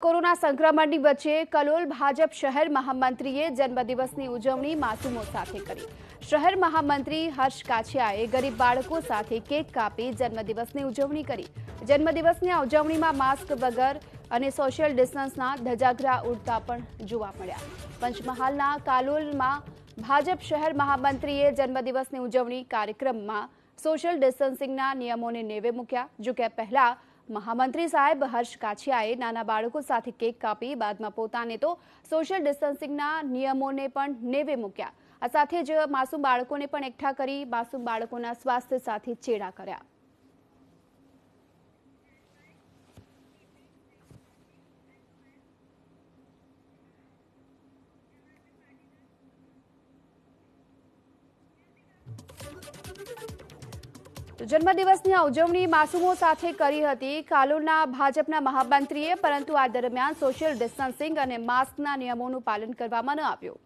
Corona સંક્રમણની વચ્ચે કલોલ ભાજપ શહેર મહામંત્રીએ જન્મદિવસની ઉજવણી માસૂમો સાથે કરી। શહેર મહામંત્રી હર્ષ કાછિયાએ ગરીબ બાળકો સાથે કેક કાપી જન્મદિવસની ઉજવણી કરી। જન્મદિવસની આ ઉજવણીમાં માસ્ક વગર અને સોશિયલ ડિસ્ટન્સના ધજાગરા ઉડતા પણ જોવા મળ્યા। પંચમહાલના કાલોલમાં ભાજપ શહેર મહામંત્રીએ જન્મદિવસની ઉજવણી કાર્યક્રમમાં સોશિયલ ડિસ્ટન્સિંગના નિયમોને નેવે મૂક્યા। જો કે પહેલા મહામંત્રી સાહેબ હર્ષ કાછિયાએ નાના બાળકો સાથે કેક કાપી બાદમાં પોતાને તો સોશિયલ ડિસ્ટન્સિંગના નિયમોને પણ નેવે મૂક્યા। આ સાથે જ માસૂમ બાળકોને પણ એકઠા કરી માસૂમ બાળકોના સ્વાસ્થ્ય સાથે ચેડા કર્યા। જન્મદિવસની આ ઉજવણી માસૂમો સાથે કરી હતી કાલોલના ભાજપના મહામંત્રીએ, પરંતુ આ દરમિયાન સોશિયલ ડિસ્ટન્સિંગ અને માસ્કના નિયમોનું પાલન કરવામાં ન આવ્યું।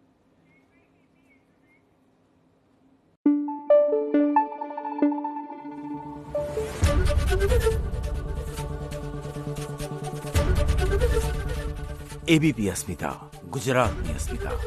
एबीपी अस्मिता, गुजरातनी अस्मिता।